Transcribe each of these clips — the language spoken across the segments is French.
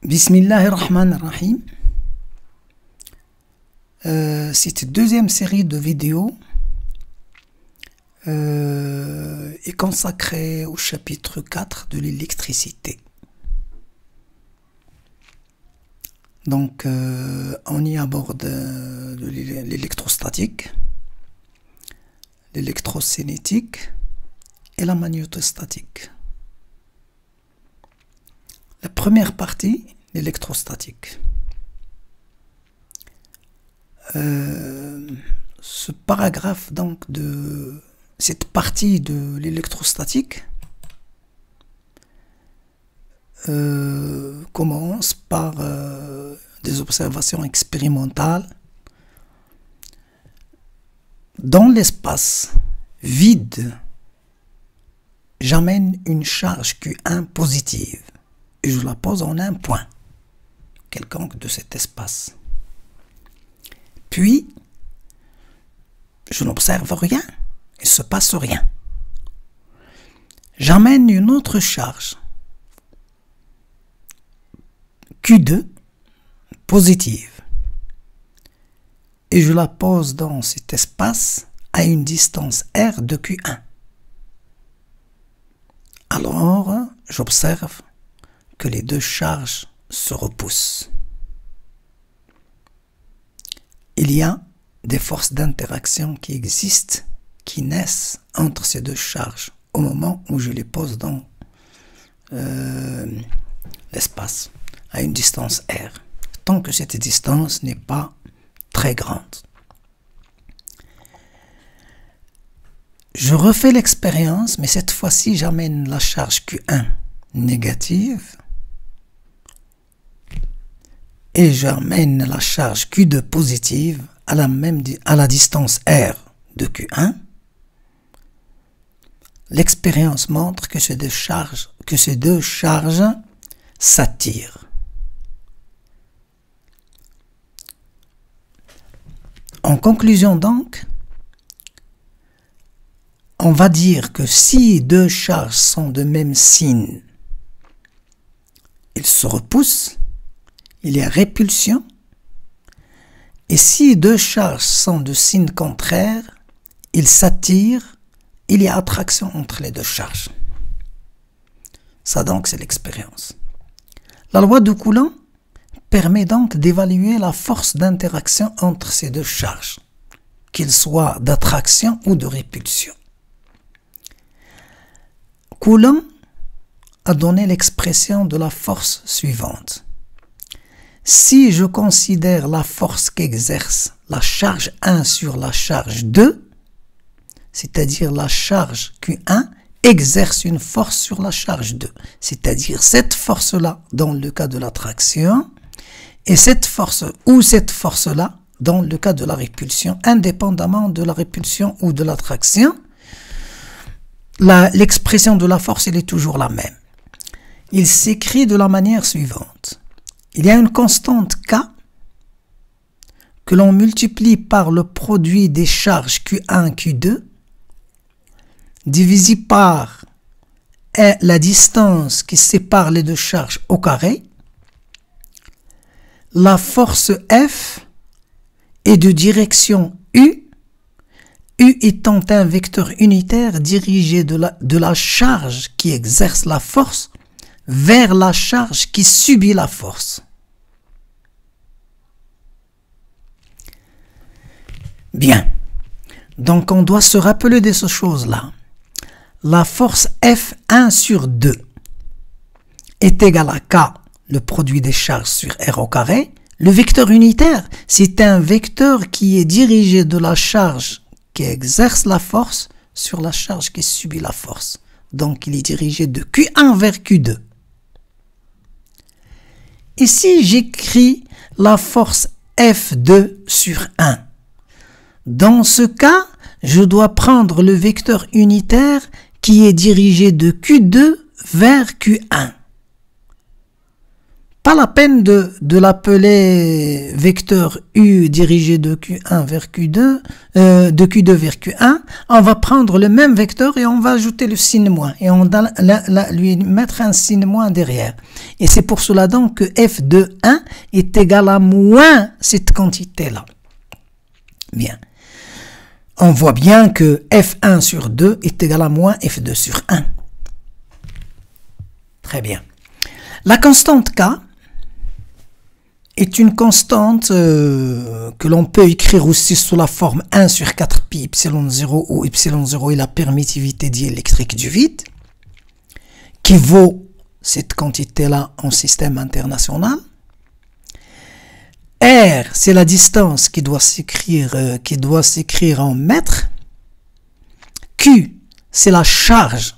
Bismillahirrahmanirrahim. Cette deuxième série de vidéos est consacrée au chapitre 4 de l'électricité. Donc, on y aborde l'électrostatique, l'électrocinétique et la magnétostatique. La première partie, l'électrostatique. Ce paragraphe, donc, de cette partie de l'électrostatique commence par des observations expérimentales dans l'espace vide. J'amène une charge Q1 positive et je la pose en un point quelconque de cet espace. Puis, je n'observe rien, il ne se passe rien. J'amène une autre charge Q2 positive et je la pose dans cet espace à une distance R de Q1. Alors, j'observe que les deux charges se repoussent. Il y a des forces d'interaction qui existent, qui naissent entre ces deux charges au moment où je les pose dans l'espace à une distance R, tant que cette distance n'est pas très grande. Je refais l'expérience, mais cette fois-ci j'amène la charge Q1 négative et j'amène la charge Q2 positive à la distance R de Q1. L'expérience montre que ces deux charges s'attirent. En conclusion donc, on va dire que si deux charges sont de même signe, ils se repoussent, il y a répulsion, et si deux charges sont de signe contraire, ils s'attirent, il y a attraction entre les deux charges. Ça donc c'est l'expérience. La loi de Coulomb permet donc d'évaluer la force d'interaction entre ces deux charges, qu'ils soient d'attraction ou de répulsion. Coulomb a donné l'expression de la force suivante. Si je considère la force qu'exerce la charge 1 sur la charge 2, c'est-à-dire la charge Q1 exerce une force sur la charge 2, c'est-à-dire cette force-là dans le cas de l'attraction, et cette force ou cette force-là dans le cas de la répulsion, indépendamment de la répulsion ou de l'attraction, l'expression de la force elle est toujours la même. Il s'écrit de la manière suivante. Il y a une constante K que l'on multiplie par le produit des charges Q1, Q2, divisé par la distance qui sépare les deux charges au carré. La force F est de direction U, U étant un vecteur unitaire dirigé de la charge qui exerce la force vers la charge qui subit la force. Bien, donc on doit se rappeler de ces choses-là. La force F1 sur 2 est égale à K, le produit des charges sur R au carré. Le vecteur unitaire, c'est un vecteur qui est dirigé de la charge qui exerce la force sur la charge qui subit la force. Donc il est dirigé de Q1 vers Q2. Ici, j'écris la force F2 sur 1. Dans ce cas, je dois prendre le vecteur unitaire qui est dirigé de Q2 vers Q1. pas la peine de l'appeler vecteur U dirigé de Q1 vers Q2, de Q2 vers Q1. On va prendre le même vecteur et on va ajouter le signe moins. Et on va lui mettre un signe moins derrière. Et c'est pour cela donc que f de 1 est égal à moins cette quantité-là. Bien. On voit bien que f1 sur 2 est égal à moins f2 sur 1. Très bien. La constante K est une constante que l'on peut écrire aussi sous la forme 1 sur 4pi epsilon0 où epsilon0 est la permittivité diélectrique du vide, qui vaut cette quantité-là en système international. R, c'est la distance qui doit s'écrire en mètres. Q, c'est la charge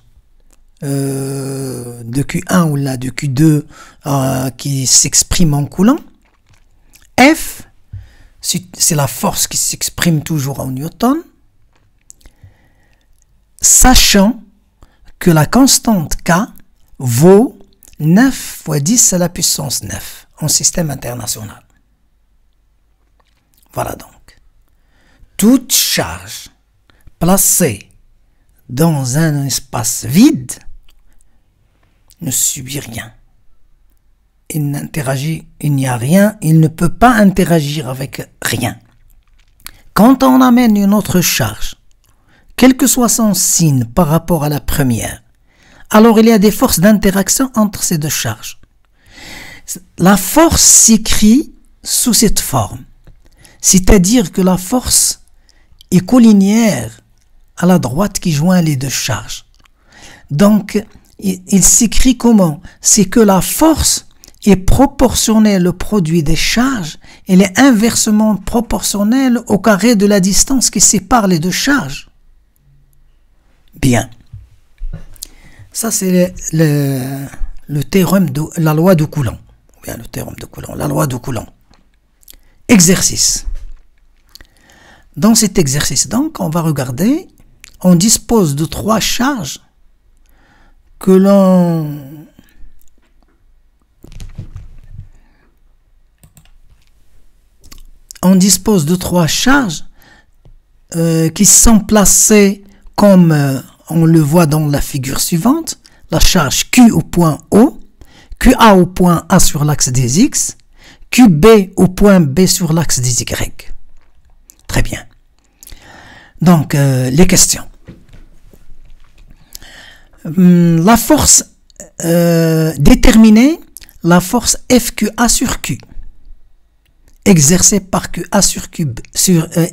de Q1 ou là de Q2 qui s'exprime en coulomb. F, c'est la force qui s'exprime toujours en newton, sachant que la constante K vaut 9 fois 10 à la puissance 9 en système international. Voilà donc. Toute charge placée dans un espace vide ne subit rien. Il n'interagit, il n'y a rien, il ne peut pas interagir avec rien. Quand on amène une autre charge, quel que soit son signe par rapport à la première, alors il y a des forces d'interaction entre ces deux charges. La force s'écrit sous cette forme, c'est-à-dire que la force est collinéaire à la droite qui joint les deux charges. Donc, il s'écrit comment? C'est que la force est proportionnelle au produit des charges, elle est inversement proportionnelle au carré de la distance qui sépare les deux charges. Bien. Ça, c'est le théorème de la loi de Coulomb. Bien, le théorème de Coulomb, la loi de Coulomb. Exercice. Dans cet exercice, donc, on va regarder, on dispose de 3 charges que l'on dispose de 3 charges qui sont placées comme on le voit dans la figure suivante, la charge Q au point O, QA au point A sur l'axe des X, QB au point B sur l'axe des Y. Très bien. Donc, les questions. La force déterminée, la force FQA sur Q, exercée par QA sur Q,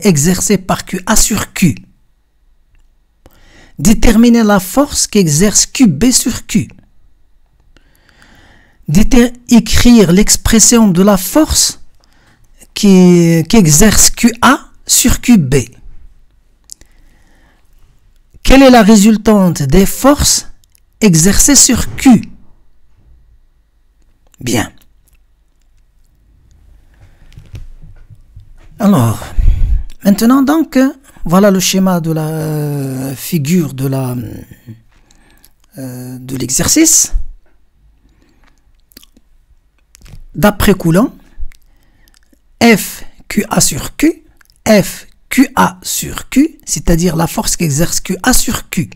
exercée par QA sur Q. Déterminer la force qu'exerce QB sur Q. Écrire l'expression de la force qu'exerce QA sur QB. Quelle est la résultante des forces exercées sur Q? Bien. Alors, maintenant donc, voilà le schéma de la figure de l'exercice. D'après Coulomb, F QA sur Q, F QA sur Q, c'est-à-dire la force qu'exerce QA sur Q.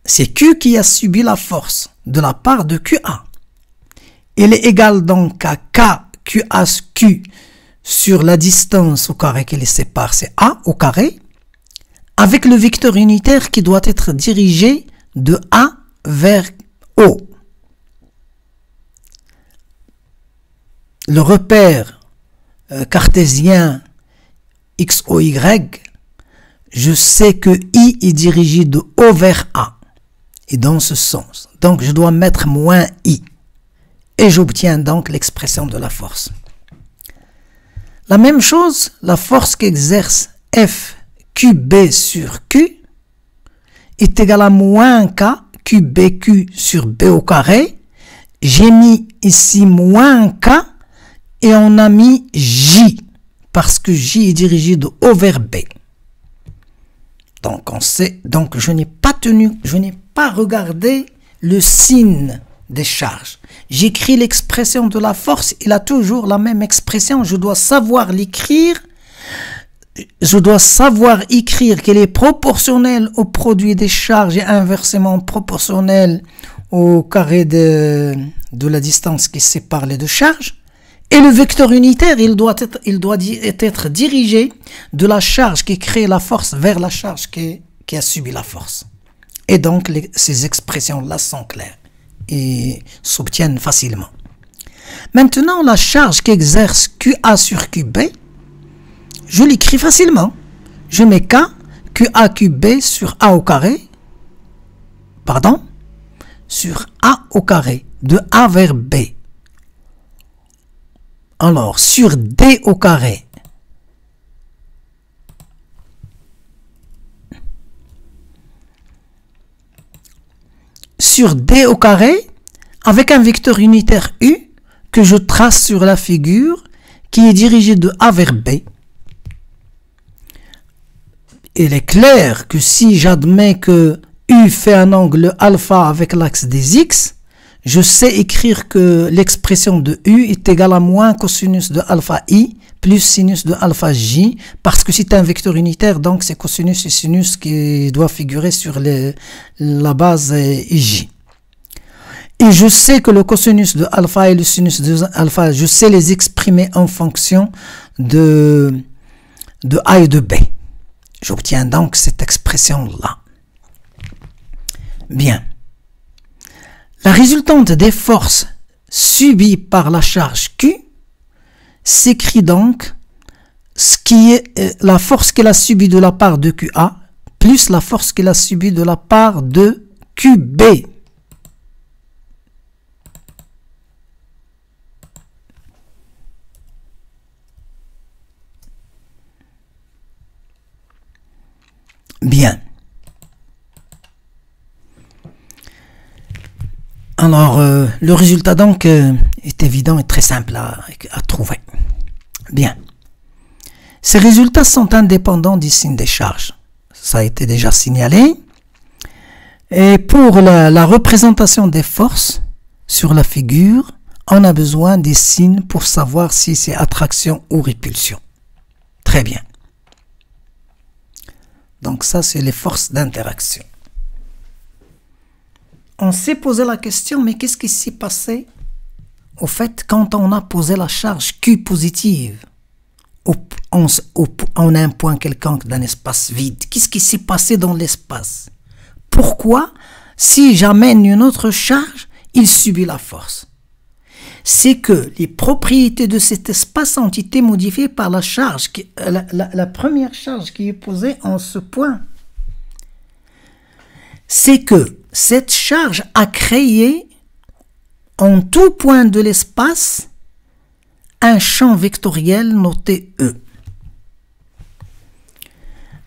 C'est Q qui a subi la force de la part de QA. Elle est égale donc à K QA Q sur la distance au carré qui les sépare, c'est A au carré, avec le vecteur unitaire qui doit être dirigé de A vers O. Le repère cartésien X, O, Y, je sais que I est dirigé de O vers A, et dans ce sens. Donc je dois mettre moins I, et j'obtiens donc l'expression de la force. La même chose, la force qu'exerce F QB sur Q est égale à moins K QBQ sur B au carré. J'ai mis ici moins K et on a mis J parce que J est dirigé de O vers B. Donc on sait, donc je n'ai pas regardé le signe des charges. J'écris l'expression de la force, il a toujours la même expression, je dois savoir l'écrire. Je dois savoir écrire qu'elle est proportionnelle au produit des charges et inversement proportionnelle au carré de la distance qui sépare les deux charges. Et le vecteur unitaire, il doit être dirigé de la charge qui crée la force vers la charge qui a subi la force. Et donc, ces expressions-là sont claires et s'obtiennent facilement. Maintenant, la charge qu'exerce QA sur QB, je l'écris facilement. Je mets K, QA, QB sur A au carré. Pardon? Sur A au carré. De A vers B. Alors, sur D au carré. Sur D au carré, avec un vecteur unitaire U que je trace sur la figure qui est dirigé de A vers B. Il est clair que si j'admets que U fait un angle alpha avec l'axe des X, je sais écrire que l'expression de U est égale à moins cosinus de alpha I plus sinus de alpha J, parce que c'est un vecteur unitaire, donc c'est cosinus et sinus qui doit figurer sur la base J. Et je sais que le cosinus de alpha et le sinus de alpha, je sais les exprimer en fonction de A et de B. J'obtiens donc cette expression-là. Bien. La résultante des forces subies par la charge Q s'écrit donc ce qui est la force qu'elle a subie de la part de QA plus la force qu'elle a subie de la part de QB. Bien. Alors, le résultat donc est évident et très simple à trouver. Bien. Ces résultats sont indépendants du signe des charges. Ça a été déjà signalé. Et pour la représentation des forces sur la figure, on a besoin des signes pour savoir si c'est attraction ou répulsion. Très bien. Donc ça, c'est les forces d'interaction. On s'est posé la question, mais qu'est-ce qui s'est passé au fait quand on a posé la charge Q positive en un point quelconque d'un espace vide? Qu'est-ce qui s'est passé dans l'espace? Pourquoi, si j'amène une autre charge, il subit la force? C'est que les propriétés de cet espace ont été modifiées par la charge, la première charge qui est posée en ce point. C'est que cette charge a créé en tout point de l'espace un champ vectoriel noté E.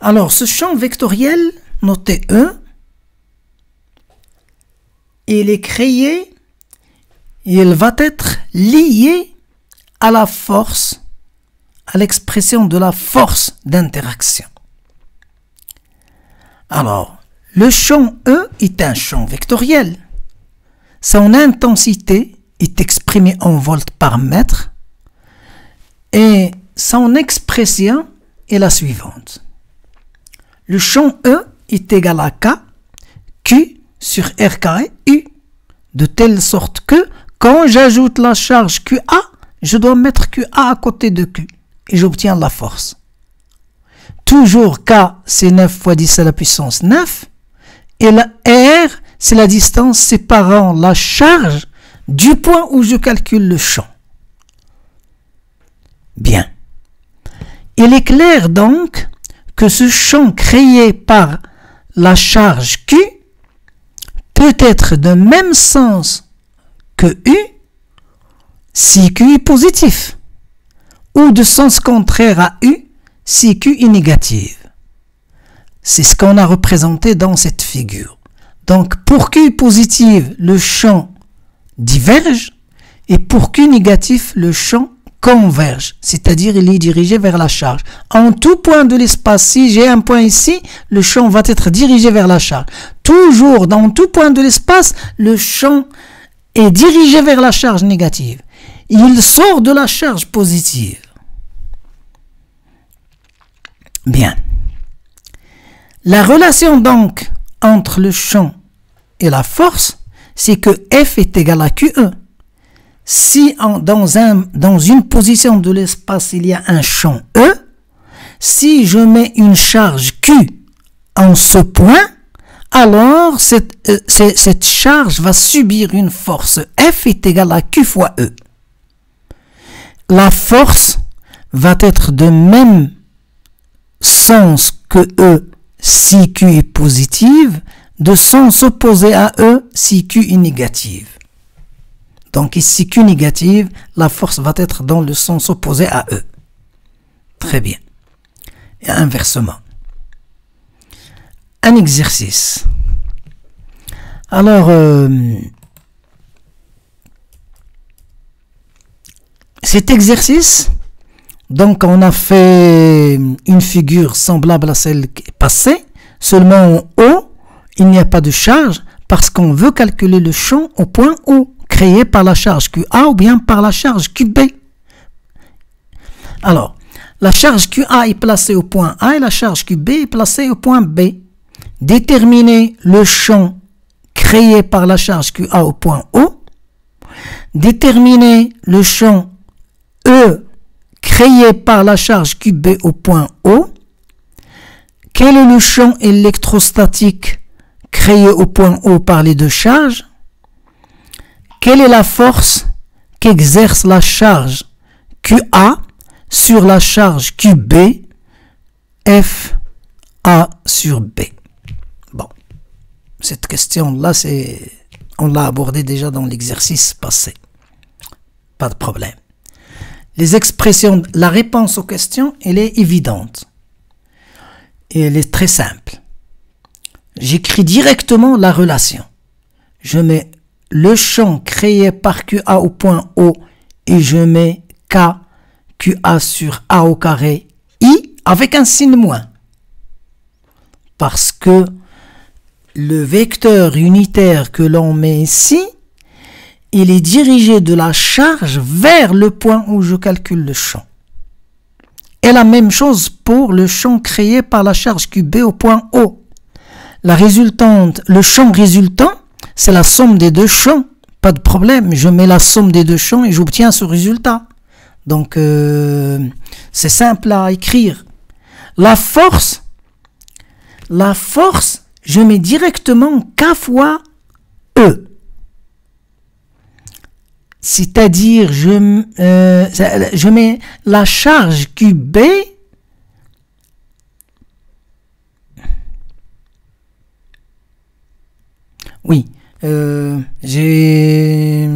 Alors, ce champ vectoriel noté E, il est créé. Il va être lié à la force, à l'expression de la force d'interaction. Alors, le champ E est un champ vectoriel. Son intensité est exprimée en volts par mètre et son expression est la suivante. Le champ E est égal à K, Q sur R carré U, de telle sorte que quand j'ajoute la charge QA, je dois mettre QA à côté de Q et j'obtiens la force. Toujours K, c'est 9 fois 10 à la puissance 9 et la R, c'est la distance séparant la charge du point où je calcule le champ. Bien. Il est clair donc que ce champ créé par la charge Q peut être de même sens que U si Q est positif, ou de sens contraire à U si Q est négative. C'est ce qu'on a représenté dans cette figure. Donc pour Q positive, le champ diverge, et pour Q négatif, le champ converge, c'est-à-dire il est dirigé vers la charge. En tout point de l'espace, si j'ai un point ici, le champ va être dirigé vers la charge. Toujours dans tout point de l'espace, le champ est dirigé vers la charge négative. Il sort de la charge positive. Bien. La relation donc entre le champ et la force, c'est que F est égal à QE. Si dans une position de l'espace, il y a un champ E, si je mets une charge Q en ce point, alors cette charge va subir une force. F est égal à Q fois E. La force va être de même sens que E si Q est positive, de sens opposé à E si Q est négative. Donc ici Q négative, la force va être dans le sens opposé à E. Très bien. Et inversement. Un exercice. Alors, cet exercice, donc on a fait une figure semblable à celle passée, seulement en haut, il n'y a pas de charge parce qu'on veut calculer le champ au point O, créé par la charge QA ou bien par la charge QB. Alors, la charge QA est placée au point A et la charge QB est placée au point B. Déterminer le champ créé par la charge QA au point O. Déterminer le champ E créé par la charge QB au point O. Quel est le champ électrostatique créé au point O par les deux charges? Quelle est la force qu'exerce la charge QA sur la charge QB, F A sur B? Bon, cette question-là, on l'a abordée déjà dans l'exercice passé. Pas de problème. Les expressions, la réponse aux questions, elle est évidente. Et elle est très simple. J'écris directement la relation. Je mets le champ créé par QA au point O et je mets K QA sur A au carré I avec un signe moins. Parce que le vecteur unitaire que l'on met ici, il est dirigé de la charge vers le point où je calcule le champ. Et la même chose pour le champ créé par la charge QB au point O. Le champ résultant, c'est la somme des deux champs. Pas de problème, je mets la somme des deux champs et j'obtiens ce résultat. Donc, c'est simple à écrire. La force, je mets directement K fois E. C'est-à-dire, je mets la charge QB oui, j'ai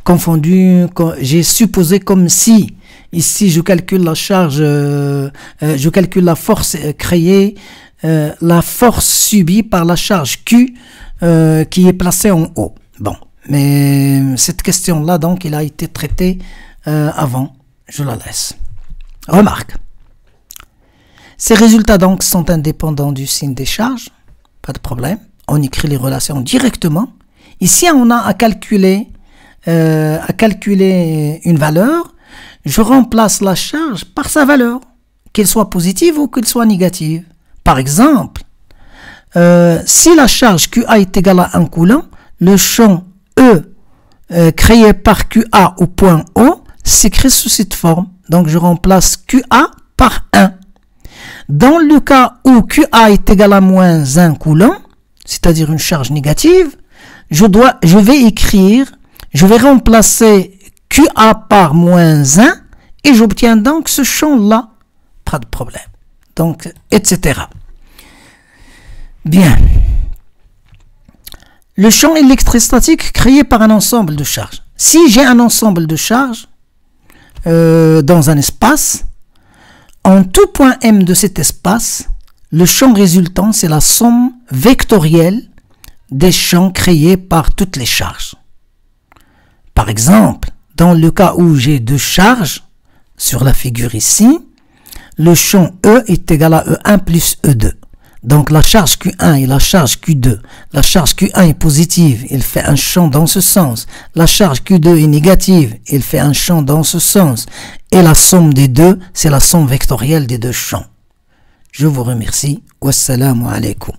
confondu, j'ai supposé comme si, ici je calcule la charge, je calcule la force créée, la force subie par la charge Q qui est placée en haut. Bon, mais cette question-là, donc, elle a été traitée avant, je la laisse. Remarque. Ces résultats, donc, sont indépendants du signe des charges, pas de problème. On écrit les relations directement. Ici, on a à calculer une valeur. Je remplace la charge par sa valeur, qu'elle soit positive ou qu'elle soit négative. Par exemple, si la charge QA est égale à 1 coulomb, le champ E créé par QA au point O s'écrit sous cette forme. Donc, je remplace QA par 1. Dans le cas où QA est égal à moins 1 coulomb, c'est-à-dire une charge négative, je vais remplacer QA par moins 1 et j'obtiens donc ce champ-là. Pas de problème. Donc, etc. Bien. Le champ électrostatique créé par un ensemble de charges. Si j'ai un ensemble de charges dans un espace, en tout point M de cet espace, le champ résultant, c'est la somme vectorielle des champs créés par toutes les charges. Par exemple, dans le cas où j'ai deux charges, sur la figure ici, le champ E est égal à E1 plus E2. Donc la charge Q1 et la charge Q2. La charge Q1 est positive, il fait un champ dans ce sens. La charge Q2 est négative, il fait un champ dans ce sens. Et la somme des deux, c'est la somme vectorielle des deux champs. Je vous remercie. Wassalamu alaikum.